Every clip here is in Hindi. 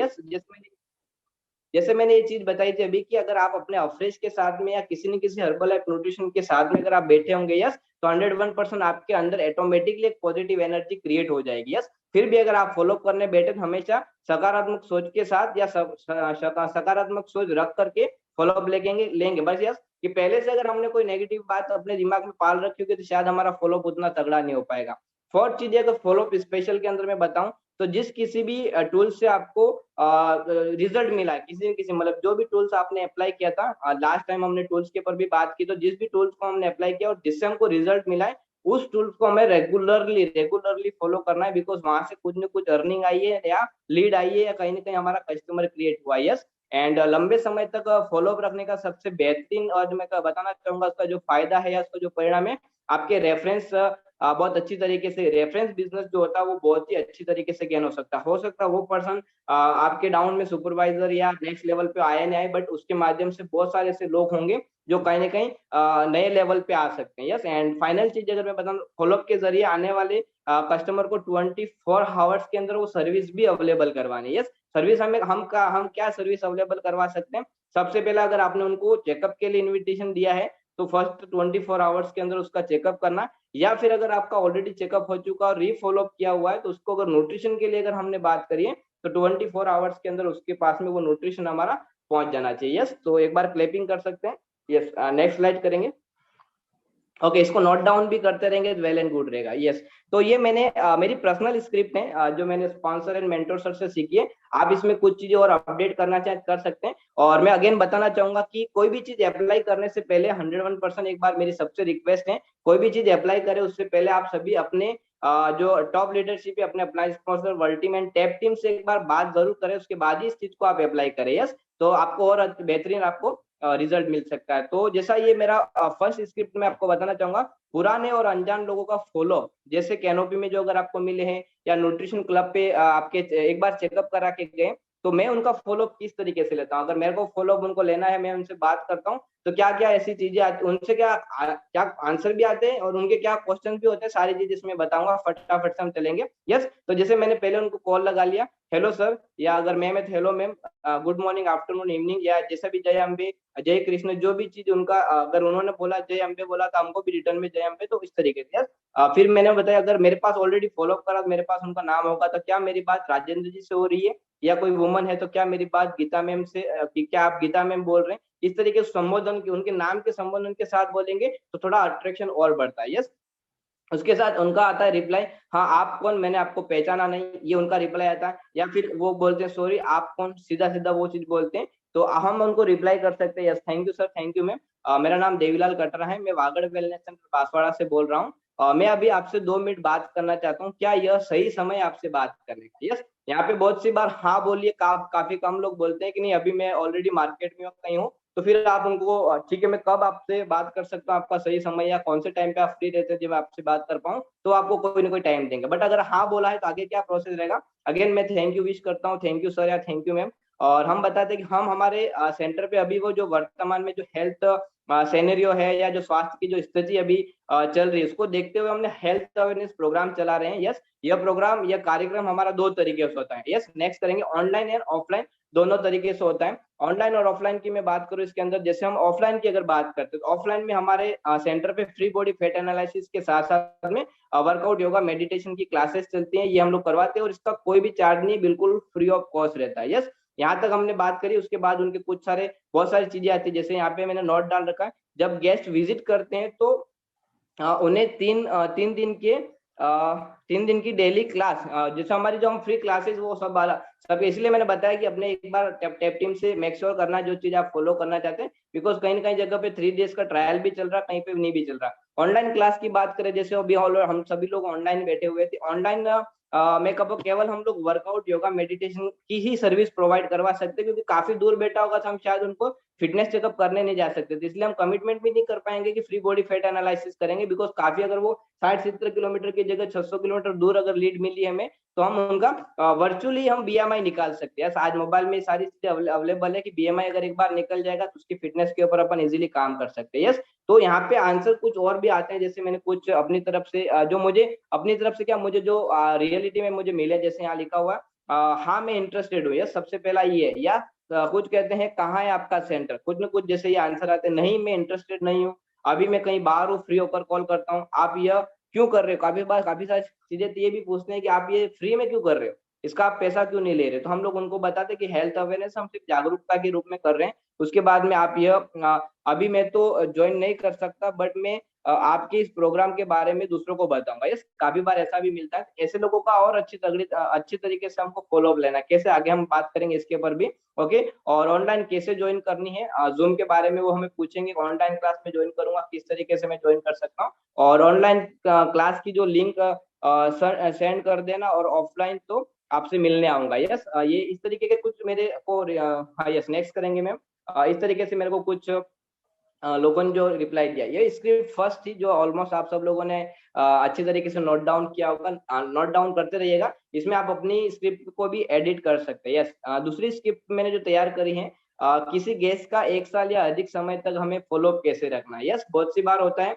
यस, जैसे मैंने ये चीज बताई थी अभी कि अगर आप अपने अफ्रेश के साथ में या किसी न किसी हर्बल लाइफ न्यूट्रिशन के साथ में अगर आप बैठे होंगे, यस, तो 101% आपके अंदर ऑटोमेटिकली एक पॉजिटिव एनर्जी क्रिएट हो जाएगी। यस, फिर भी अगर आप फॉलो करने बैठे तो हमेशा सकारात्मक सोच के साथ या सकारात्मक सोच रख करके फॉलोअप लेंगे बस। यस, कि पहले से अगर हमने कोई नेगेटिव बात अपने दिमाग में पाल रखी होगी तो शायद हमारा फॉलोअप उतना तगड़ा नहीं हो पाएगा। फोर्थ चीज है, अगर फॉलोअप स्पेशल के अंदर मैं बताऊं तो जिस किसी भी टूल से आपको रिजल्ट मिला है, किसी न किसी मतलब जो भी टूल्स आपने अप्लाई किया था, लास्ट टाइम हमने टूल्स के ऊपर भी बात की, तो जिस भी टूल्स को हमने अप्लाई किया और जिससे हमको रिजल्ट मिला है उस टूल्स को हमें रेगुलरली फॉलो करना है, बिकॉज वहां से कुछ न कुछ अर्निंग आई है या लीड आई है या कहीं ना कहीं हमारा कस्टमर क्रिएट हुआ है। यस, एंड लंबे समय तक फॉलोअप रखने का सबसे बेहतरीन और जो मैं बताना चाहूंगा उसका जो फायदा है या उसका जो परिणाम है, आपके रेफरेंस बहुत अच्छी तरीके से, रेफरेंस बिजनेस जो होता है वो बहुत ही अच्छी तरीके से गेन हो सकता है वो पर्सन आपके डाउन में सुपरवाइजर या नेक्स्ट लेवल पे आया नहीं आए, बट उसके माध्यम से बहुत सारे ऐसे लोग होंगे जो कहीं ना कहीं नए लेवल पे आ सकते हैं। यस, एंड फाइनल चीज अगर मैं बताऊं, फॉलोअप के जरिए आने वाले कस्टमर को 24 आवर्स के अंदर वो सर्विस भी अवेलेबल करवानी है। यस, सर्विस हम क्या सर्विस अवेलेबल करवा सकते हैं। सबसे पहला, अगर आपने उनको चेकअप के लिए इन्विटेशन दिया है तो फर्स्ट 24 आवर्स के अंदर उसका चेकअप करना, या फिर अगर आपका ऑलरेडी चेकअप हो चुका और रीफॉलोअप किया हुआ है तो उसको अगर न्यूट्रिशन के लिए अगर हमने बात करिए तो 24 आवर्स के अंदर उसके पास में वो न्यूट्रिशन हमारा पहुंच जाना चाहिए। यस, तो एक बार क्लैपिंग कर सकते हैं। यस, नेक्स्ट स्लाइड करेंगे। ओके, इसको नोट डाउन भी करते रहेंगे तो वेल एंड गुड रहेगा। यस, तो ये मेरी पर्सनल स्क्रिप्ट है जो मैंने स्पॉन्सर एंड मेंटर सर से सीखी है। आप इसमें कुछ चीजें और अपडेट करना चाहे कर सकते हैं। और मैं अगेन बताना चाहूंगा कि कोई भी चीज अप्लाई करने से पहले 101% एक बार मेरी सबसे रिक्वेस्ट है, कोई भी चीज अप्लाई करे उससे पहले आप सभी अपने जो टॉप लीडरशिप है, अपने अपना स्पॉन्सर वर्ल्टीमैन टैप टीम से एक बार बात जरूर करें, उसके बाद ही इस चीज को आप अप्लाई करें। यस, तो आपको और बेहतरीन आपको रिजल्ट मिल सकता है। तो जैसा ये मेरा फर्स्ट स्क्रिप्ट में आपको बताना चाहूंगा, पुराने और अनजान लोगों का फॉलो, जैसे कैनोपी में जो अगर आपको मिले हैं या न्यूट्रिशन क्लब पे आपके एक बार चेकअप करा के गए, तो मैं उनका फॉलो किस तरीके से लेता हूँ। अगर मेरे को फॉलो उनको लेना है, मैं उनसे बात करता हूँ तो क्या क्या ऐसी चीजें आती, उनसे क्या आंसर भी आते हैं और उनके क्या क्वेश्चन भी होते हैं, सारी चीज इसमें बताऊंगा, फटाफट से हम चलेंगे। यस, तो जैसे मैंने पहले उनको कॉल लगा लिया, हेलो सर, या अगर मैम है तो hello ma'am, good morning, afternoon, evening, या जैसा भी, जय अम्बे, जय कृष्ण, जो भी चीज उनका, अगर उन्होंने बोला जय अम्बे बोला तो हमको भी रिटर्न में जय अम्बे, तो इस तरीके से। फिर मैंने बताया अगर मेरे पास ऑलरेडी फॉलो करा, मेरे पास उनका नाम होगा, तो क्या मेरी बात राजेंद्र जी से हो रही है, या कोई वुमन है तो क्या मेरी बात गीता मैम से, क्या आप गीता मैम बोल रहे हैं। इस तरीके से संबोधन की, उनके नाम के संबोधन के साथ बोलेंगे तो थोड़ा अट्रैक्शन और बढ़ता है। यस, उसके साथ उनका आता है रिप्लाई, हाँ आप कौन, मैंने आपको पहचाना नहीं, ये उनका रिप्लाई आता है। या फिर वो बोलते हैं सॉरी आप कौन, सीधा सीधा वो चीज बोलते हैं, तो हम उनको रिप्लाई कर सकते हैं, yes thank you sir, thank you ma'am, मेरा नाम देवीलाल कटरा है, मैं वागड़ वेलनेस सेंटर बांसवाड़ा से बोल रहा हूँ, मैं अभी आपसे 2 मिनट बात करना चाहता हूँ, क्या यह सही समय आपसे बात करने का। यस, यहाँ पे बहुत सी बार हाँ बोलिए, काफी कम लोग बोलते हैं कि नहीं अभी मैं ऑलरेडी मार्केट में कहीं हूँ, तो फिर आप उनको ठीक है मैं कब आपसे बात कर सकता हूँ, आपका सही समय या कौन से टाइम पे आप फ्री रहते हैं जब मैं आपसे बात कर पाऊँ, तो आपको कोई ना कोई टाइम देंगे। बट अगर हाँ बोला है तो आगे क्या प्रोसेस रहेगा, अगेन मैं थैंक यू विश करता हूँ, थैंक यू सर या थैंक यू मैम। और हम बताते हैं कि हम हमारे सेंटर पे अभी वो जो वर्तमान में जो हेल्थ सेनेरियो है या जो स्वास्थ्य की जो स्थिति अभी चल रही है उसको देखते हुए हमने हेल्थ अवेयरनेस प्रोग्राम चला रहे हैं। यस, यह कार्यक्रम हमारा 2 तरीके से होता है। यस, नेक्स्ट करेंगे, ऑनलाइन एंड ऑफलाइन दोनों तरीके से होता है। ऑनलाइन और ऑफलाइन की मैं बात करूं इसके अंदर, जैसे हम ऑफलाइन की अगर बात करते हैं तो ऑफलाइन में हमारे सेंटर पे फ्री बॉडी फैट एनालिसिस के साथ साथ में वर्कआउट, योगा, मेडिटेशन की क्लासेस चलती हैं, ये हम लोग करवाते हैं और इसका कोई भी चार्ज नहीं, बिल्कुल फ्री ऑफ कॉस्ट रहता है। यस, यहाँ तक हमने बात करी, उसके बाद उनके बहुत सारी चीजें आती है, जैसे यहाँ पे मैंने नोट डाल रखा है, जब गेस्ट विजिट करते हैं तो उन्हें 3 दिन की डेली क्लास, जैसे हमारी जो हम फ्री क्लासेस वो सब इसलिए मैंने बताया कि अपने एक बार टैप टीम से मेक श्योर करना जो चीज आप फॉलो करना चाहते हैं, बिकॉज कहीं ना कहीं जगह पे 3 डेज का ट्रायल भी चल रहा है, कहीं पे नहीं भी चल रहा। ऑनलाइन क्लास की बात करें, जैसे अभी हम सभी लोग ऑनलाइन बैठे हुए थे, ऑनलाइन मेकअप केवल हम लोग वर्कआउट, योगा, मेडिटेशन की ही सर्विस प्रोवाइड करवा सकते हैं, क्योंकि काफी दूर बैठा होगा तो हम शायद उनको फिटनेस चेकअप करने नहीं जा सकते थे, इसलिए हम कमिटमेंट भी नहीं कर पाएंगे कि फ्री बॉडी फैट एनालिसिस करेंगे, बिकॉज काफी अगर वो 60-70 किलोमीटर की जगह 600 किलोमीटर दूर अगर लीड मिली हमें, तो हम उनका वर्चुअली हम बीएमआई निकाल सकते हैं। आज मोबाइल में सारी चीजें अवेलेबल है कि बीएमआई अगर एक बार निकल जाएगा तो उसकी फिटनेस के ऊपर अपन इजीली काम कर सकते हैं। यस, तो यहाँ पे आंसर कुछ और भी आते हैं, जैसे मैंने कुछ अपनी तरफ से जो मुझे अपनी तरफ से क्या मुझे जो रियलिटी में मुझे मिले, जैसे यहाँ लिखा हुआ है हाँ मैं इंटरेस्टेड हूँ, यस सबसे पहला ये है। या कुछ कहते हैं कहाँ है आपका सेंटर, कुछ न कुछ जैसे ये आंसर आते हैं, नहीं मैं इंटरेस्टेड नहीं हूँ, अभी मैं कहीं बाहर हूँ, फ्री होकर कॉल करता हूँ। आप यह क्यों कर रहे हो, काफी बार काफी सारी चीजें तो ये भी पूछते हैं कि आप ये फ्री में क्यों कर रहे हो, इसका आप पैसा क्यों नहीं ले रहे। तो हम लोग उनको बताते हैं कि हेल्थ अवेयरनेस हम सिर्फ जागरूकता के रूप में कर रहे हैं। उसके बाद में आप यह अभी मैं तो ज्वाइन नहीं कर सकता, बट मैं आपके इस प्रोग्राम के बारे में दूसरों को बताऊंगा। यस काफी बार ऐसा भी मिलता है, ऐसे लोगों का और अच्छी तरीके से हमको फॉलो अप लेना है, कैसे आगे हम बात करेंगे इसके ऊपर भी। ओके, और ऑनलाइन कैसे ज्वाइन करनी है जूम के बारे में वो हमें पूछेंगे, ऑनलाइन क्लास में ज्वाइन करूंगा किस तरीके से मैं ज्वाइन कर सकता हूँ, और ऑनलाइन क्लास की जो लिंक सेंड कर देना, और ऑफलाइन तो आपसे मिलने आऊंगा। यस ये इस तरीके के कुछ मेरे को हाँ यस नेक्स्ट करेंगे मैम। इस तरीके से मेरे को कुछ लोगों ने जो रिप्लाई दिया, ये स्क्रिप्ट फर्स्ट थी जो ऑलमोस्ट आप सब लोगों ने अच्छी तरीके से नोट डाउन किया होगा, नोट डाउन करते रहिएगा, इसमें आप अपनी स्क्रिप्ट को भी एडिट कर सकते हैं। यस दूसरी स्क्रिप्ट मैंने जो तैयार करी है, किसी गेस्ट का 1 साल या अधिक समय तक हमें फॉलो अप कैसे रखना है। यस बहुत सी बार होता है,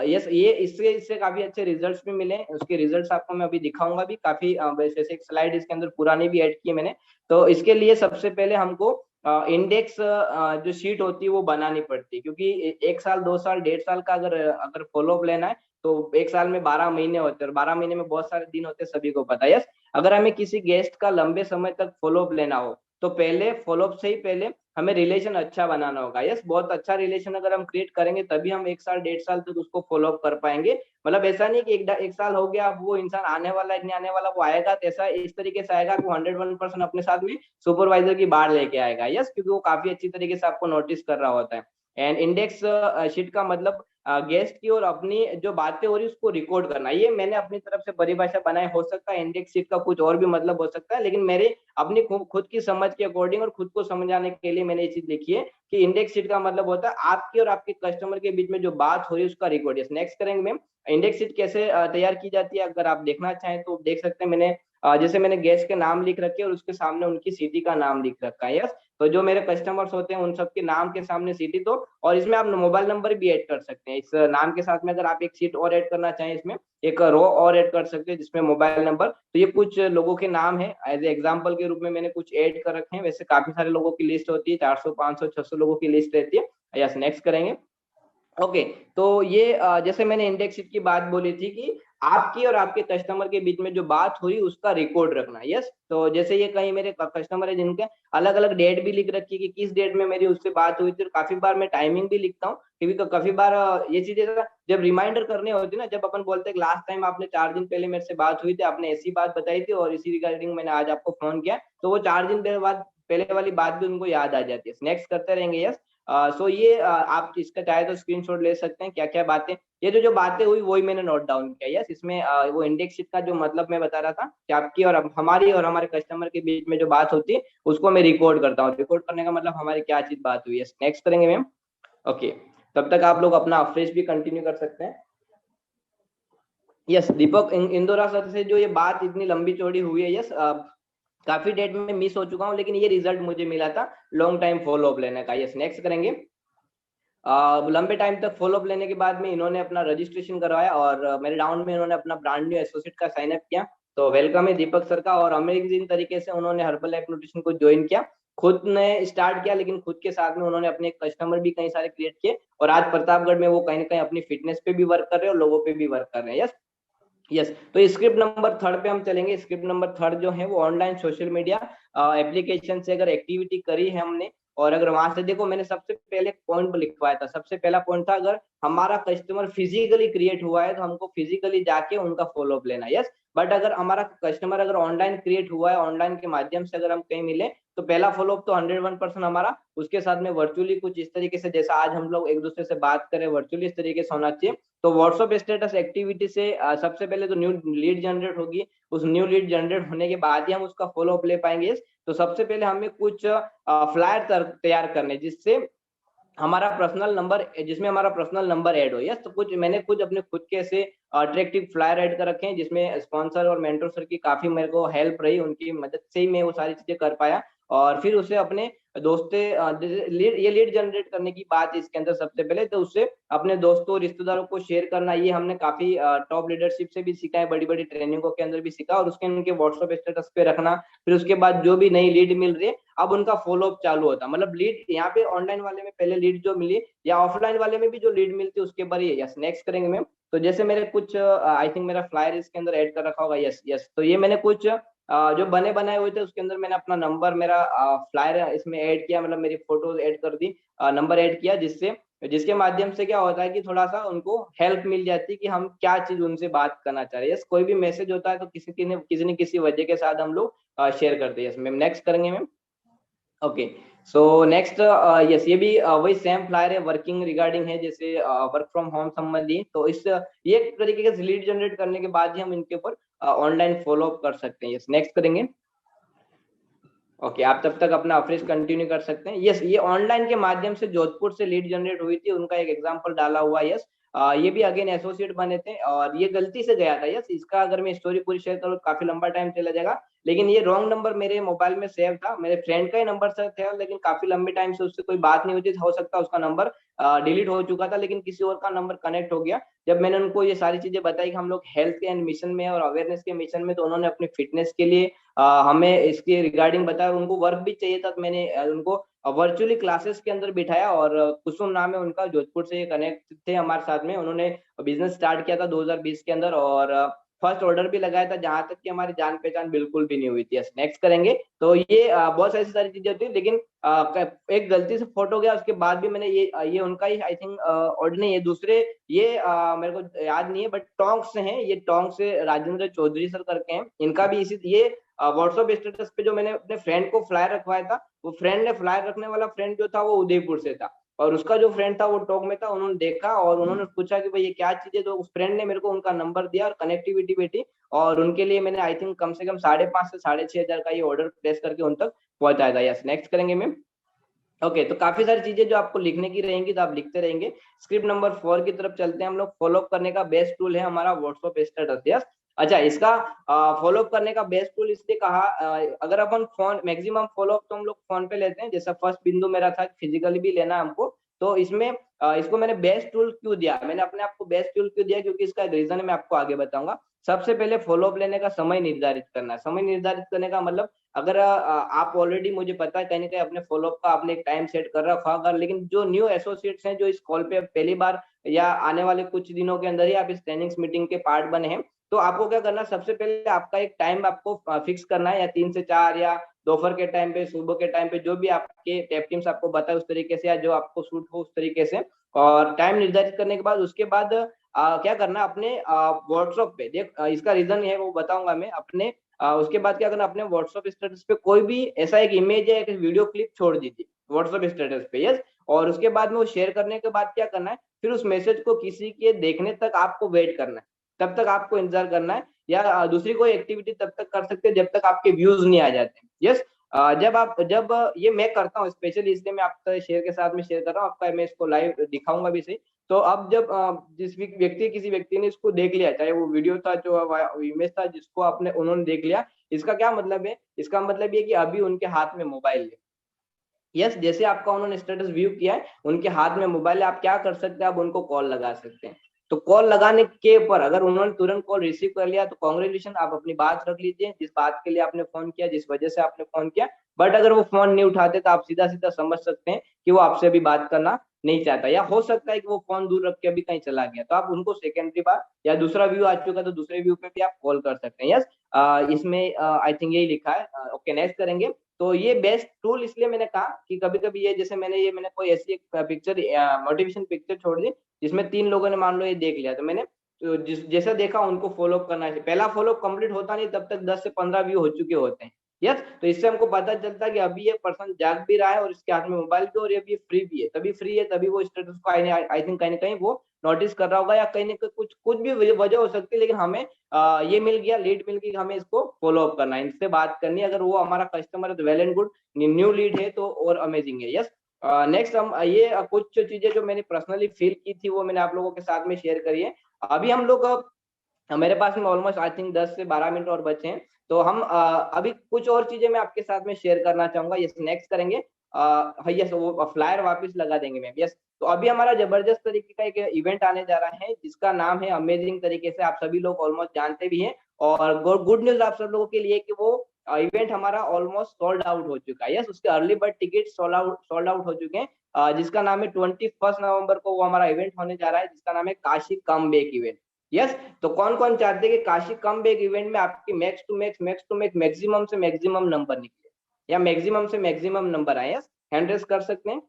यस ये इससे इससे काफी अच्छे रिजल्ट्स भी मिले, उसके रिजल्ट्स आपको मैं अभी दिखाऊंगा भी काफी, जैसे एक स्लाइड इसके अंदर पुरानी भी ऐड की है मैंने। तो इसके लिए सबसे पहले हमको इंडेक्स जो शीट होती है वो बनानी पड़ती है, क्योंकि 1 साल 2 साल 1.5 साल का अगर अगर फॉलोअप लेना है तो 1 साल में 12 महीने होते हैं, और 12 महीने में बहुत सारे दिन होते हैं, सभी को पता है। यस अगर हमें किसी गेस्ट का लंबे समय तक फॉलोअप लेना हो तो पहले फॉलोअप से ही पहले हमें रिलेशन अच्छा बनाना होगा। यस बहुत अच्छा रिलेशन अगर हम क्रिएट करेंगे तभी हम 1 साल 1.5 साल तक उसको फॉलोअप कर पाएंगे। मतलब ऐसा नहीं कि एक साल हो गया अब वो इंसान आने वाला है नहीं आने वाला, वो आएगा तो ऐसा इस तरीके से आएगा कि वो 101% अपने साथ में सुपरवाइजर की बाढ़ लेके आएगा। यस क्योंकि वो काफी अच्छी तरीके से आपको नोटिस कर रहा होता है। एंड इंडेक्स शीट का मतलब गेस्ट की और अपनी जो बातें हो रही उसको रिकॉर्ड करना, ये मैंने अपनी तरफ से परिभाषा बनाई, हो सकता है इंडेक्स शीट का कुछ और भी मतलब हो सकता है, लेकिन मेरे अपनी खुद की समझ के अकॉर्डिंग और खुद को समझाने के लिए मैंने ये चीज लिखी है कि इंडेक्स शीट का मतलब होता है आपके और आपके कस्टमर के बीच में जो बात हो रही है उसका रिकॉर्ड। यस नेक्स्ट करेंगे मैम। इंडेक्स शीट कैसे तैयार की जाती है अगर आप देखना चाहें तो देख सकते हैं, मैंने जैसे मैंने गेस्ट के नाम लिख रखे हैं और उसके सामने उनकी सिटी का नाम लिख रखा है। यस तो जो मेरे कस्टमर्स होते हैं उन सबके नाम के सामने सिटी, तो और इसमें आप मोबाइल नंबर भी ऐड कर सकते हैं इस नाम के साथ में। अगर आप एक सीट और ऐड करना चाहें इसमें एक रो और ऐड कर सकते हैं जिसमें मोबाइल नंबर। तो ये कुछ लोगों के नाम है, एज एग्जाम्पल के रूप में मैंने कुछ ऐड कर रखे हैं, वैसे काफी सारे लोगों की लिस्ट होती है, 400 500 600 लोगों की लिस्ट रहती है। यस नेक्स्ट करेंगे। ओके तो ये जैसे मैंने इंडेक्स शीट की बात बोली थी कि आपकी और आपके कस्टमर के बीच में जो बात हुई उसका रिकॉर्ड रखना। यस तो जैसे ये कहीं मेरे कस्टमर है जिनके अलग अलग डेट भी लिख रखी है कि किस डेट में मेरी उससे बात हुई थी, और काफी बार मैं टाइमिंग भी लिखता हूँ क्योंकि तो काफी बार ये चीजें जब रिमाइंडर करनी होती है ना, जब अपन बोलते हैं लास्ट टाइम आपने 4 दिन पहले मेरे से बात हुई थी, आपने ऐसी बात बताई थी और इसी रिगार्डिंग मैंने आज आपको फोन किया, तो वो 4 दिन बाद पहले वाली बात भी उनको याद आ जाती है। नेक्स्ट करते रहेंगे। यस सो ये आप इसका चाहे तो स्क्रीनशॉट ले सकते हैं क्या क्या बातें, ये जो जो बातें हुई वही मैंने नोट डाउन किया। यस इसमें वो इंडेक्स शीट का जो मतलब मैं बता रहा था कि आपकी और हमारी और हमारे कस्टमर के बीच में जो बात होती है उसको मैं रिकॉर्ड करता हूँ। रिकॉर्ड करने का मतलब हमारी क्या चीज बात हुई है। नेक्स्ट करेंगे मैम। ओके तब तक आप लोग अपना अफ्रेश भी कंटिन्यू कर सकते हैं। यस दीपक इंदौरा सर से जो ये बात इतनी लंबी चौड़ी हुई है, यस काफी डेट में मिस हो चुका हूँ, लेकिन ये रिजल्ट मुझे मिला था लॉन्ग टाइम फॉलो अप लेने का। यस नेक्स्ट करेंगे। लंबे टाइम तक फॉलोअप लेने के बाद में इन्होंने अपना रजिस्ट्रेशन करवाया और मेरे राउंड में इन्होंने अपना ब्रांड न्यू एसोसिएट का साइन अप किया। तो वेलकम है दीपक सर का, और अमेजिंग तरीके से उन्होंने हर्बल लाइफ न्यूट्रिशन को ज्वाइन किया, खुद ने स्टार्ट किया, लेकिन खुद के साथ में उन्होंने अपने कस्टमर भी कई सारे क्रिएट किए, और आज प्रतापगढ़ में वो कहीं ना कहीं अपनी फिटनेस पे भी वर्क कर रहे हैं और लोगों पे भी वर्क कर रहे हैं। यस यस तो स्क्रिप्ट नंबर थर्ड पे हम चलेंगे। स्क्रिप्ट नंबर थर्ड जो है वो ऑनलाइन सोशल मीडिया एप्लीकेशन से अगर एक्टिविटी करी है हमने, और अगर वहां से देखो मैंने सबसे पहले पॉइंट लिखवाया था, सबसे पहला पॉइंट था अगर हमारा कस्टमर फिजिकली क्रिएट हुआ है तो हमको फिजिकली जाके उनका फॉलोअप लेना। यस बट अगर हमारा कस्टमर अगर ऑनलाइन क्रिएट हुआ है, ऑनलाइन के माध्यम से अगर हम कहीं मिले, तो पहला फॉलोअप तो 101% हमारा उसके साथ में वर्चुअली कुछ इस तरीके से जैसा आज हम लोग एक दूसरे से बात करें वर्चुअली इस तरीके से होना चाहिए। तो व्हाट्सएप स्टेटस एक्टिविटी से सबसे पहले तो न्यू लीड जनरेट होगी, उस न्यू लीड जनरेट होने के बाद ही हम उसका फॉलो अप ले पाएंगे। तो सबसे पहले हमें कुछ फ्लायर तैयार करने जिससे हमारा पर्सनल नंबर, जिसमें हमारा पर्सनल नंबर ऐड हो। यस तो कुछ मैंने कुछ अपने खुद के ऐसे अट्रैक्टिव फ्लायर ऐड कर रखे हैं जिसमें स्पॉन्सर और मेंटर सर की काफी मेरे को हेल्प रही, उनकी मदद से ही मैं वो सारी चीजें कर पाया। और फिर उसे अपने दोस्ते ये लीड जनरेट करने की बात है इसके अंदर। सबसे पहले तो उससे अपने दोस्तों रिश्तेदारों को शेयर करना, ये हमने काफी टॉप लीडरशिप से भी सीखा है, बड़ी बड़ी ट्रेनिंगों के अंदर भी सीखा, और उसके उनके व्हाट्सएप स्टेटस पे रखना। फिर उसके बाद जो भी नई लीड मिल रही है अब उनका फॉलोअप चालू होता, मतलब लीड यहाँ पे ऑनलाइन वाले में पहले लीड जो मिली या ऑफलाइन वाले में भी जो लीड मिलती है उसके बारे में। यस, नेक्स्ट करेंगे मैम। तो जैसे मेरे कुछ आई थिंक मेरा फ्लायर इसके अंदर ऐड कर रखा होगा। यस यस, तो ये मैंने कुछ जो बने बनाए हुए थे उसके अंदर मैंने अपना नंबर, मेरा फ्लायर इसमें ऐड किया, मतलब मेरी फोटोज ऐड कर दी, नंबर ऐड किया, जिसके माध्यम से क्या होता है कि थोड़ा सा उनको हेल्प मिल जाती है कि हम क्या चीज उनसे बात करना चाह रहे हैं। यस, कोई भी मैसेज होता है तो किसी न किसी वजह के साथ हम लोग शेयर करते हैं। यस मैम, नेक्स्ट करेंगे ma'am. Okay, so next, yes, ये भी वही सेम फ्लायर है, वर्किंग रिगार्डिंग है, जैसे वर्क फ्रॉम होम संबंधी। तो इस ये एक तरीके के लीड जनरेट करने के बाद ही हम इनके ऊपर ऑनलाइन फॉलो अप कर सकते हैं। यस, नेक्स्ट करेंगे। ओके, आप तब तक अपना अफ्रेश कंटिन्यू कर सकते हैं। यस, ये ऑनलाइन के माध्यम से जोधपुर से लीड जनरेट हुई थी, उनका एक एग्जांपल डाला हुआ। यस, ये भी अगेन एसोसिएट बने थे और ये गलती से गया था। यस, इसका अगर मैं स्टोरी पूरी शेयर करूँ काफी लंबा टाइम चला जाएगा, लेकिन ये रॉन्ग नंबर मेरे मोबाइल में सेव था, मेरे फ्रेंड का ही नंबर सेव था, लेकिन काफी लंबे टाइम से उससे कोई बात नहीं हुई थी। हो सकता है उसका नंबर डिलीट हो चुका था, लेकिन किसी और का नंबर कनेक्ट हो गया। जब मैंने उनको ये सारी चीजें बताई कि हम लोग हेल्थ के एंड मिशन में और अवेयरनेस के मिशन में, तो उन्होंने अपनी फिटनेस के लिए हमें इसके रिगार्डिंग बताया। उनको वर्क भी चाहिए था, तो मैंने उनको वर्चुअली क्लासेस के अंदर बिठाया, और कुसुम नाम है उनका, जोधपुर से कनेक्ट थे हमारे साथ में। उन्होंने बिजनेस स्टार्ट किया था 2020 के अंदर, और फर्स्ट ऑर्डर भी लगाया था, जहां तक कि हमारी जान पहचान बिल्कुल भी नहीं हुई थी। यस, नेक्स्ट करेंगे। तो ये बहुत ऐसी सारी चीजें होती है, लेकिन एक गलती से फोटो गया, उसके बाद भी मैंने ये उनका ही आई थिंक ऑर्डर नहीं है, दूसरे ये मेरे को याद नहीं है, बट टोंक से हैं ये, टोंक से राजेंद्र चौधरी सर करके हैं, इनका भी इसी ये व्हाट्सएप स्टेटस पे जो मैंने अपने फ्रेंड को फ्लायर रखवाया था, वो फ्रेंड ने फ्लायर रखने वाला फ्रेंड जो था वो उदयपुर से था, और उसका जो फ्रेंड था वो टोंक में था। उन्होंने देखा और उन्होंने पूछा कि भाई ये क्या चीज है, तो उस फ्रेंड ने मेरे को उनका नंबर दिया और कनेक्टिविटी बैठी, और उनके लिए मैंने आई थिंक कम से कम 5,500 से 6,500 का ये ऑर्डर प्लेस करके उन तक पहुंचाया था। यस, नेक्स्ट करेंगे मैम। ओके, तो काफी सारी चीजें जो आपको लिखने की रहेंगी, तो आप लिखते रहेंगे। स्क्रिप्ट नंबर 4 की तरफ चलते हैं हम लोग। फॉलो अप करने का बेस्ट टूल है हमारा व्हाट्सएप स्टेटस। यस, अच्छा, इसका फॉलो अप करने का बेस्ट टूल इसलिए कहा, अगर अपन फोन मैक्सिमम फॉलो अप तो हम लोग फोन पे लेते हैं, जैसा फर्स्ट बिंदु मेरा था फिजिकली भी लेना है हमको, तो इसमें इसको मैंने बेस्ट टूल क्यों दिया, मैंने अपने आप को बेस्ट टूल क्यों दिया, क्योंकि इसका रीजन मैं आपको आगे बताऊंगा। सबसे पहले फॉलो अप लेने का समय निर्धारित करना है। समय निर्धारित करने का मतलब, अगर आप ऑलरेडी, मुझे पता है कहीं ना कहीं अपने फॉलोअप का आपने एक टाइम सेट कर रखा होगा, लेकिन जो न्यू एसोसिएट्स हैं जो इस कॉल पे पहली बार या आने वाले कुछ दिनों के अंदर ही आप इस ट्रेनिंग्स मीटिंग के पार्ट बने हैं, तो आपको क्या करना है, सबसे पहले आपका एक टाइम आपको फिक्स करना है, या 3 से 4, या दोपहर के टाइम पे, सुबह के टाइम पे, जो भी आपके टैप टीम्स आपको बताए उस तरीके से, या जो आपको सूट हो उस तरीके से। और टाइम निर्धारित करने के बाद उसके बाद क्या करना, अपने व्हाट्सएप पे देख, इसका रीजन है वो बताऊंगा मैं अपने। उसके बाद क्या करना, अपने व्हाट्सएप स्टेटस पे कोई भी ऐसा एक इमेज या एक वीडियो क्लिप छोड़ दीजिए व्हाट्सएप स्टेटस पे। यस, और उसके बाद में वो शेयर करने के बाद क्या करना है, फिर उस मैसेज को किसी के देखने तक आपको वेट करना है, तब तक आपको इंतजार करना है, या दूसरी कोई एक्टिविटी तब तक कर सकते हैं जब तक आपके व्यूज नहीं आ जाते। यस, जब ये मैं करता हूँ स्पेशली, इसलिए मैं आपके शेयर के साथ में शेयर कर रहा हूँ आपका, मैं इसको लाइव दिखाऊंगा भी सही। तो अब जब जिस किसी व्यक्ति ने इसको देख लिया, चाहे वो वीडियो था, जो इमेज था, जिसको आपने उन्होंने देख लिया, इसका क्या मतलब है, इसका मतलब ये कि अभी उनके हाथ में मोबाइल है। यस, जैसे आपका उन्होंने स्टेटस व्यू किया है, उनके हाथ में मोबाइल है, आप क्या कर सकते हैं, आप उनको कॉल लगा सकते हैं। तो कॉल लगाने के ऊपर अगर उन्होंने तुरंत कॉल रिसीव कर लिया तो कॉन्ग्रेचुलेशन, आप अपनी बात रख लीजिए, जिस बात के लिए आपने फोन किया, जिस वजह से आपने फोन किया। बट अगर वो फोन नहीं उठाते तो आप सीधा सीधा समझ सकते हैं कि वो आपसे अभी बात करना नहीं चाहता, या हो सकता है कि वो फोन दूर रख के अभी कहीं चला गया, तो आप उनको सेकेंडरी बार या दूसरा व्यू आ चुका तो दूसरे व्यू पे भी आप कॉल कर सकते हैं। यस, इसमें आई थिंक यही लिखा है। ओके, नेक्स्ट करेंगे। तो ये बेस्ट टूल इसलिए मैंने कहा कि कभी कभी ये, जैसे मैंने कोई ऐसी एक पिक्चर, मोटिवेशन पिक्चर छोड़ दी जिसमें 3 लोगों ने मान लो ये देख लिया, तो मैंने तो जैसा देखा उनको फॉलो करना है, पहला फॉलो कंप्लीट होता नहीं तब तक 10 से 15 व्यू हो चुके होते हैं। यस, तो इससे हमको पता चलता है कि अभी ये पर्सन जाग भी रहा है और इसके हाथ में मोबाइल भी, और अभी फ्री भी है, तभी फ्री है, तभी वो स्टेटस को आई थिंक कहीं ना कहीं वो नोटिस कर रहा होगा, या कहीं ना कहीं कुछ कुछ भी वजह हो सकती है, लेकिन हमें ये मिल गया, लीड मिल गई, हमें इसको फॉलो अप करना है, इनसे बात करनी है। अगर वो हमारा कस्टमर है तो well and good, new lead है तो और अमेजिंग है। यस, नेक्स्ट हम ये कुछ चीजें जो मैंने पर्सनली फील की थी वो मैंने आप लोगों के साथ में शेयर करी है। अभी हम लोग मेरे पास में ऑलमोस्ट आई थिंक 10 से 12 मिनट और बचे हैं, तो हम अभी कुछ और चीजें मैं आपके साथ में शेयर करना चाहूंगा। यस, नेक्स्ट करेंगे। यस, वो फ्लायर वापस लगा देंगे मैम। यस, तो अभी हमारा जबरदस्त तरीके का एक इवेंट आने जा रहा है जिसका नाम है अमेजिंग तरीके से, आप सभी लोग ऑलमोस्ट जानते भी हैं। और गुड न्यूज आप सब लोगों के लिए कि वो इवेंट हमारा ऑलमोस्ट सोल्ड आउट हो चुका है। यस, उसके early bird ticket sold out हो चुके हैं। जिसका नाम है 21 नवंबर को वो हमारा इवेंट होने जा रहा है, जिसका नाम है Kashi come back event. Yes, तो कौन कौन चाहते हैं कि काशी कम बैक इवेंट में आपकी मैक्स टू मैक्स मैक्सिमम से मैक्सिमम नंबर निकले, या मैक्सिमम से मैक्सिमम नंबर आए। यस, हैंड रेस कर सकते हैं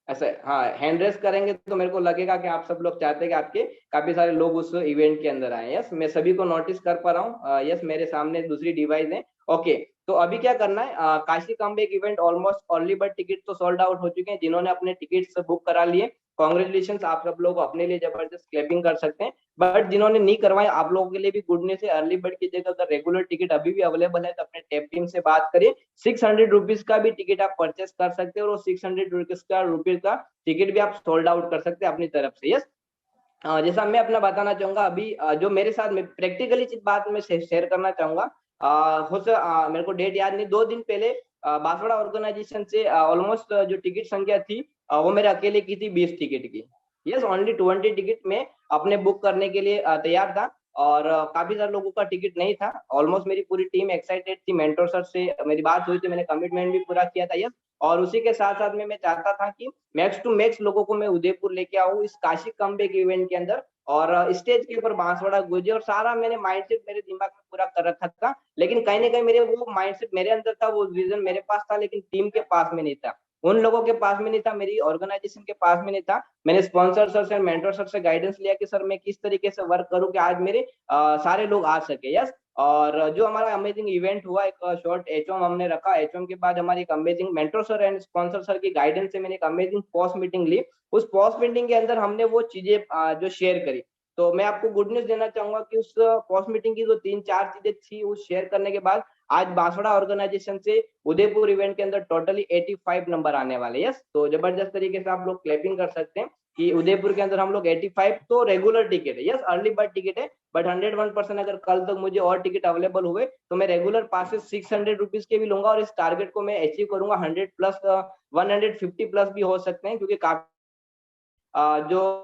ऐसे। हाँ, हैंड रेस करेंगे तो मेरे को लगेगा कि आप सब लोग चाहते हैं कि आपके काफी सारे लोग उस इवेंट के अंदर आए। यस, मैं सभी को नोटिस कर पा रहा हूँ। यस, मेरे सामने दूसरी डिवाइस है। ओके, तो अभी क्या करना है, Kashi comeback event almost early bird ticket तो सोल्ड आउट हो चुके हैं। जिन्होंने अपने टिकट्स बुक करा लिए, कॉन्ग्रेचुलेशन, आप सब लोग अपने लिए जबरदस्त क्लैपिंग कर सकते हैं। बट जिन्होंने नहीं करवाए, आप लोगों के लिए भी गुड न्यूज है, अर्ली बर्ड की जगह अगर रेगुलर टिकट अभी भी अवेलेबल है तो अपने टैप टीम से बात करिए। 600 रुपीज का भी टिकट आप परचेस कर सकते हो, और 600 रुपीज का टिकट भी आप सोल्ड आउट कर सकते हैं अपनी तरफ से। यस, जैसा मैं अपना बताना चाहूंगा अभी, जो मेरे साथ में प्रैक्टिकली चीज बात में शेयर करना चाहूंगा। मेरे को डेट याद नहीं, 2 दिन पहले बांसवाड़ा ऑर्गेनाइजेशन से ऑलमोस्ट जो टिकट संख्या थी वो मेरे अकेले की थी 20 टिकट की। यस, ओनली 20 टिकट में अपने बुक करने के लिए तैयार था, और काफी सारे लोगों का टिकट नहीं था। ऑलमोस्ट मेरी पूरी टीम एक्साइटेड थी, मेंटोर सर से मेरी बात हुई थी, मैंने कमिटमेंट भी पूरा किया था। यस, और उसी के साथ साथ में मैं चाहता था कि मैक्स टू मैक्स लोगों को मैं उदयपुर लेके आऊँ इस काशी कमबैक इवेंट के अंदर, और स्टेज के ऊपर बांसवाड़ा गुजे, और सारा मैंने माइंडसेट मेरे दिमाग में पूरा कर रखा था। लेकिन कहीं ना कहीं मेरे वो माइंडसेट मेरे अंदर था, वो विजन मेरे पास था, लेकिन टीम के पास में नहीं था, उन लोगों के पास में नहीं था, मेरी ऑर्गेनाइजेशन के पास में नहीं था। मैंने स्पॉन्सर सर से, मेंटर सर से गाइडेंस लिया कि सर मैं किस तरीके से वर्क करूं कि आज मेरे सारे लोग आ सके। यस, और जो हमारा अमेजिंग इवेंट हुआ, एक शॉर्ट एचओएम हमने रखा, एचओएम के बाद हमारी एक amazing mentor sir and sponsor sir की गाइडेंस से मैंने एक अमेजिंग पोस्ट मीटिंग ली। उस पोस्ट मीटिंग के अंदर हमने वो चीजें जो शेयर करी, तो मैं आपको गुड न्यूज देना चाहूंगा कि उस पोस्ट मीटिंग की जो 3-4 चीजें थी उस शेयर करने के बाद आज बांसवाड़ा ऑर्गेनाइजेशन से उदयपुर इवेंट के अंदर टोटली 85 नंबर आने वाले। यस, तो जबरदस्त तरीके से आप लोग क्लैपिंग कर सकते हैं कि उदयपुर के अंदर हम लोग 85 तो रेगुलर टिकट है। यस, अर्ली बर्ड टिकट है, बट 101% अगर कल तक मुझे और टिकट अवेलेबल हुए तो मैं रेगुलर पासेस 600 रुपीज के भी लूंगा, और इस टारगेट को मैं अचीव करूंगा। 100 प्लस 150 प्लस भी हो सकते हैं, क्योंकि काफी जो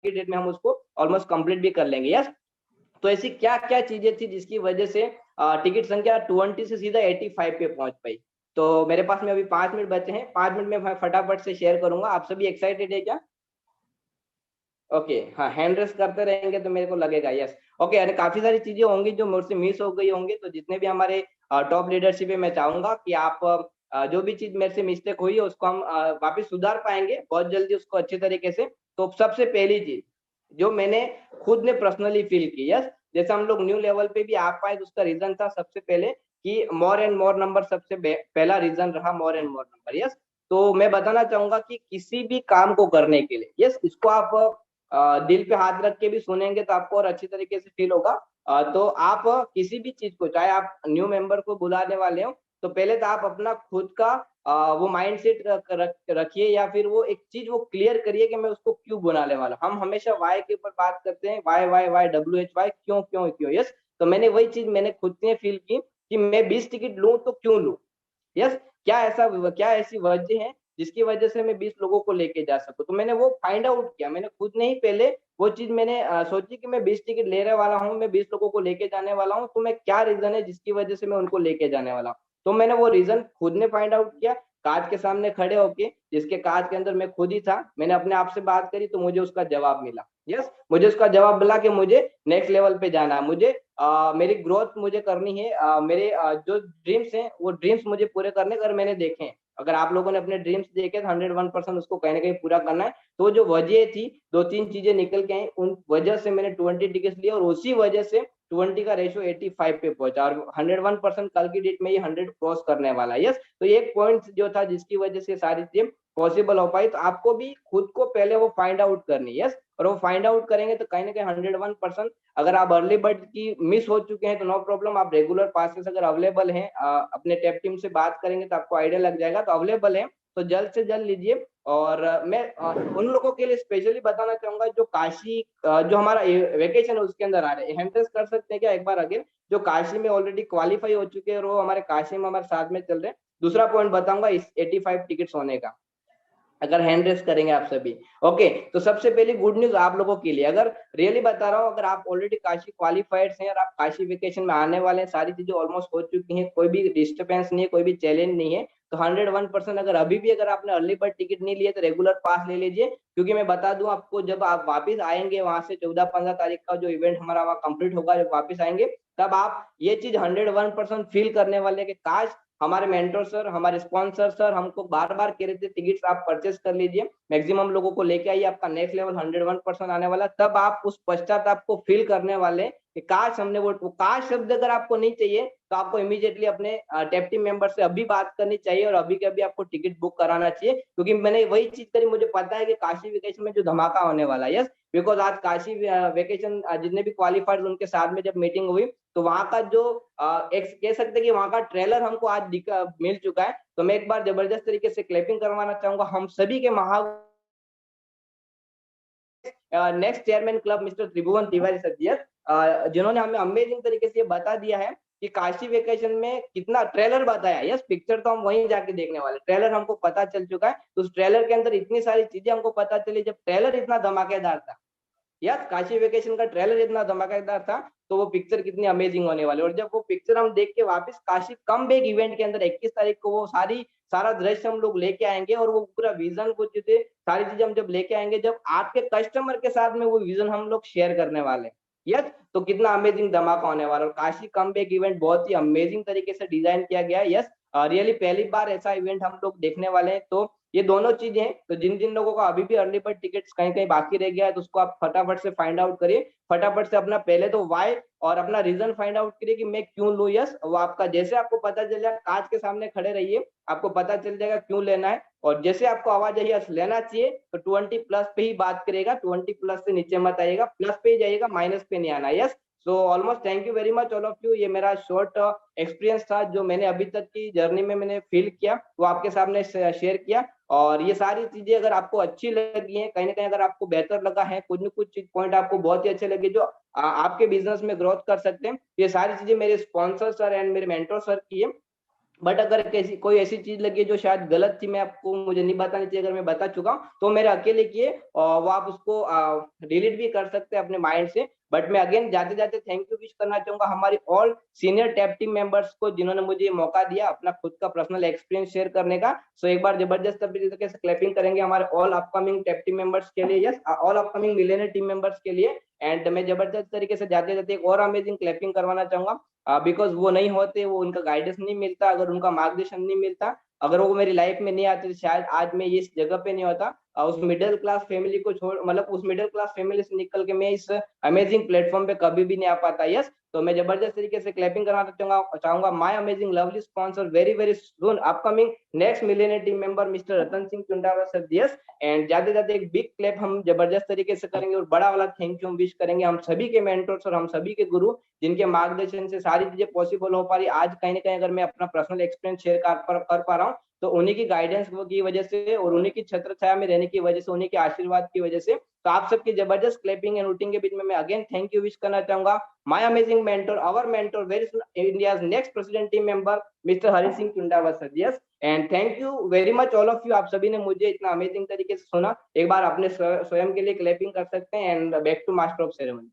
डेट में हम उसको ऑलमोस्ट कंप्लीट भी कर लेंगे। यस, तो ऐसी क्या क्या चीजें थी जिसकी वजह से टिकट संख्या 20 से सीधा 85 पे पहुंच पाई। तो मेरे पास में अभी 5 मिनट बचे हैं, 5 मिनट में मैं फटाफट से शेयर करूंगा। आप सभी एक्साइटेड है क्या? ओके, हाँ, हैंड रेस करते रहेंगे तो मेरे को लगेगा। यस, ओके, अरे काफी सारी चीजें होंगी जो मुझसे मिस हो गई होंगी, तो जितने भी हमारे टॉप लीडरशिप है, मैं चाहूंगा कि आप जो भी चीज मेरे से मिस्टेक हुई है उसको हम वापस सुधार पाएंगे बहुत जल्दी, उसको अच्छे तरीके से। तो सबसे पहली चीज जो मैंने खुद ने पर्सनली फील की, यस, जैसे हम लोग न्यू लेवल पे भी आ पाए, तो उसका रीजन था सबसे पहले कि मोर एंड मोर नंबर, सबसे पहला रीजन रहा more and more number. Yes, तो मैं बताना चाहूंगा कि किसी भी काम को करने के लिए, यस, इसको आप दिल पे हाथ रख के भी सुनेंगे तो आपको और अच्छी तरीके से फील होगा। तो आप किसी भी चीज को, चाहे आप न्यू मेंबर को बुलाने वाले हो, तो पहले तो आप अपना खुद का वो माइंड सेट रखिए, या फिर वो एक चीज वो क्लियर करिए कि मैं उसको क्यों बुलाने वाला। हम हमेशा वाई के ऊपर बात करते हैं, वाई वाई वाई, WHY, क्यों क्यों क्यों। यस, तो मैंने वही चीज मैंने खुद ने फील की कि मैं 20 टिकट लूं तो क्यों लूं। यस, क्या ऐसी वजह है जिसकी वजह से मैं 20 लोगों को लेके जा सकूं। तो मैंने वो फाइंड आउट किया, मैंने खुद ने ही पहले वो चीज मैंने सोची कि मैं 20 टिकट लेने वाला हूँ, मैं 20 लोगों को लेके जाने वाला हूँ, तो मैं क्या रीजन है जिसकी वजह से मैं उनको लेके जाने वाला हूँ। तो मैंने वो रीजन खुद ने फाइंड आउट किया, कांच के सामने खड़े होके, जिसके कांच के अंदर मैं खुद ही था, मैंने अपने आप से बात करी, तो मुझे उसका जवाब मिला। यस, मुझे उसका जवाब मिला कि मुझे नेक्स्ट लेवल पे जाना है, मुझे मेरी ग्रोथ मुझे करनी है, मेरे जो ड्रीम्स हैं वो ड्रीम्स मुझे पूरे करने, अगर मैंने देखे हैं, अगर आप लोगों ने अपने ड्रीम्स देखे तो 101% उसको कहीं ना कहीं पूरा करना है। तो जो वजह थी, 2-3 चीजें निकल के आई, उन वजह से मैंने 20 टिकट लिए, और उसी वजह से 20 का रेशियो 85 पे पहुंचा, और 101% कल की डेट में ये 100 क्रॉस करने वाला है। यस, तो एक पॉइंट जो था जिसकी वजह से सारी चीजें पॉसिबल हो पाई, तो आपको भी खुद को पहले वो फाइंड आउट करनी है। यस, और वो फाइंड आउट करेंगे तो कहीं ना कहीं 101%, अगर आप अर्ली बर्ड की मिस हो चुके हैं तो नो प्रॉब्लम, आप रेगुलर पासेस अगर अवेलेबल हैं, अपने टैप टीम से बात करेंगे तो आपको आइडिया लग जाएगा, तो अवेलेबल है तो जल्द से जल्द लीजिए। और मैं उन लोगों के लिए स्पेशली बताना चाहूंगा जो काशी जो हमारा वेकेशन है उसके अंदर आ रहे हैं, हैंड रेस कर सकते हैं क्या एक बार अगेन, जो काशी में ऑलरेडी क्वालिफाई हो चुके हैं और वो हमारे काशी में हमारे साथ में चल रहे हैं। दूसरा पॉइंट बताऊंगा इस 85 टिकट्स होने का, अगर हैंड रेस करेंगे आप सभी। ओके, तो सबसे पहली गुड न्यूज आप लोगों के लिए, अगर रियली बता रहा हूँ, अगर आप ऑलरेडी काशी क्वालिफाइड हैं और आप काशी वेकेशन में आने वाले हैं, सारी चीजें ऑलमोस्ट हो चुकी हैं, कोई भी डिस्टर्बेंस नहीं है, कोई भी चैलेंज नहीं है, तो 101% अगर अभी भी अगर आपने अर्ली बर्ड टिकट नहीं लिए तो रेगुलर पास ले लीजिए। क्योंकि मैं बता दूं आपको, जब आप वापस आएंगे वहां से 14-15 तारीख का जो इवेंट हमारा वहाँ कंप्लीट होगा, जब वापस आएंगे तब आप ये चीज 101% फील करने वाले कि काश हमारे मेंटर सर, हमारे स्पॉन्सर सर हमको बार बार कह रहे थे टिकट्स आप परचेस कर लीजिए, मैक्सिमम लोगों को लेके आइए, आपका नेक्स्ट लेवल 101% आने वाला, तब आप उस पश्चाताप को फील करने वाले कि काश हमने वो काश शब्द अगर आपको नहीं चाहिए तो आपको इमीडिएटली अपने टेप टीम मेंबर से अभी बात करनी चाहिए और अभी के अभी आपको टिकट बुक कराना चाहिए। क्योंकि मैंने वही चीज करी, मुझे पता है कि काशी वेकेशन में जो धमाका होने वाला है। यस, बिकॉज आज काशी वेकेशन जितने भी क्वालिफाइड उनके साथ में जब मीटिंग हुई तो वहां का जो एक कह सकते हैं कि वहां का ट्रेलर हमको आज मिल चुका है। तो मैं एक बार जबरदस्त तरीके से क्लैपिंग करवाना चाहूंगा हम सभी के महा नेक्स्ट चेयरमैन क्लब मिस्टर त्रिभुवन तिवारी सर जी, जिन्होंने हमें अमेजिंग तरीके से ये बता दिया है कि काशी वेकेशन में कितना ट्रेलर बताया। यस, पिक्चर तो हम वहीं जाके देखने वाले, ट्रेलर हमको पता चल चुका है, तो उस ट्रेलर के अंदर इतनी सारी चीजें हमको पता चली। जब ट्रेलर इतना धमाकेदार था, यस काशी वेकेशन का ट्रेलर इतना धमाकेदार था, तो वो पिक्चर कितनी अमेजिंग होने वाली। और जब वो पिक्चर हम देख के वापस काशी कम बैक इवेंट के अंदर 21 तारीख को वो सारा दृश्य हम लोग लेके आएंगे और वो पूरा विजन को चीजें सारी चीजें हम जब लेके आएंगे, जब आपके कस्टमर के साथ में वो विजन हम लोग शेयर करने वाले हैं। यस, तो कितना अमेजिंग धमाका होने वाला। और काशी कम बैक इवेंट बहुत ही अमेजिंग तरीके से डिजाइन किया गया है। यस, रियली पहली बार ऐसा इवेंट हम लोग देखने वाले हैं। तो ये दोनों चीजें हैं, तो जिन जिन लोगों का अभी भी अर्ली बर्ड टिकट्स कहीं कहीं बाकी रह गया है तो उसको आप फटाफट से फाइंड आउट करिए, फटाफट से अपना पहले तो वाई और अपना रीजन फाइंड आउट करिए कि मैं क्यों लूं। यस, वो आपका जैसे आपको पता चल जाए, कांच के सामने खड़े रहिए, आपको पता चल जाएगा क्यों लेना है। और जैसे आपको आवाज आई यस लेना चाहिए तो 20 प्लस पे ही बात करेगा, 20 प्लस से नीचे मत आइएगा, प्लस पे ही जाइएगा, माइनस पे नहीं आना। Yes, so almost thank you very much all of you. ये मेरा शॉर्ट एक्सपीरियंस था जो मैंने अभी तक की जर्नी में मैंने फील किया, वो आपके सामने शेयर किया। और ये सारी चीजें अगर आपको अच्छी लगी हैं, कहीं ना कहीं अगर आपको बेहतर लगा है, कुछ न कुछ पॉइंट आपको बहुत ही अच्छे लगे जो आपके बिजनेस में ग्रोथ कर सकते हैं, ये सारी चीजें मेरे स्पॉन्सर सर एंड मेरे मेंटर सर की है। बट अगर कैसी कोई ऐसी चीज लगी जो शायद गलत थी, मैं आपको मुझे नहीं बतानी चाहिए, अगर मैं बता चुका हूँ तो मेरे अकेले किए और वो आप उसको डिलीट भी कर सकते हैं अपने माइंड से। बट मैं अगेन जाते जाते थैंक यू विश करना चाहूंगा हमारी all senior tap team members को, जिन्होंने मुझे मौका दिया अपना खुद का पर्सनल एक्सपीरियंस शेयर करने का। सो एक बार जबरदस्त तरीके से क्लैपिंग करेंगे हमारे all upcoming tap team members के लिए। Yes, all upcoming millionaire team members के लिए। एंड मैं जबरदस्त तरीके से जाते जाते एक और अमेजिंग क्लैपिंग करवाना चाहूंगा, बिकॉज वो नहीं होते, वो उनका गाइडेंस नहीं मिलता, अगर उनका मार्गदर्शन नहीं मिलता, अगर वो मेरी लाइफ में नहीं आते तो शायद आज मैं इस जगह पे नहीं होता। उस मिडिल क्लास फैमिली को छोड़, मतलब उस मिडिल क्लास फैमिली से निकल के मैं इस अमेजिंग प्लेटफॉर्म पे कभी भी नहीं आ पाता। यस, तो मैं जबरदस्त तरीके से क्लैपिंग कराना चाहूंगा my amazing lovely sponsor very very soon upcoming next millionaire team member mister Ratan Singh Chundawa sir. Yes, and जाते जाते एक बिग क्लैप हम जबरदस्त तरीके से करेंगे और बड़ा वाला थैंक यू विश करेंगे हम सभी के मेंटर्स और हम सभी के गुरु, जिनके मार्गदर्शन से सारी चीजें पॉसिबल हो पा रही। आज कहीं ना कहीं अगर मैं अपना पर्सनल एक्सपीरियंस शेयर कर पा रहा हूँ तो उन्हीं की गाइडेंस की वजह से और उन्हीं की छत्र छाया में रहने की वजह से, उन्हीं के आशीर्वाद की वजह से। तो आप सबकी जबरदस्त क्लैपिंग एंड रूटिंग के बीच में मैं अगेन थैंक यू विश करना चाहूंगा my amazing mentor, our mentor, very soon India's next president team member mister Hari Singh Chundawa sir. Yes, and thank you very much all of you, आप सभी ने मुझे इतना अमेजिंग तरीके से सुना। एक बार अपने स्वयं के लिए क्लैपिंग कर सकते हैं and back to master of ceremony.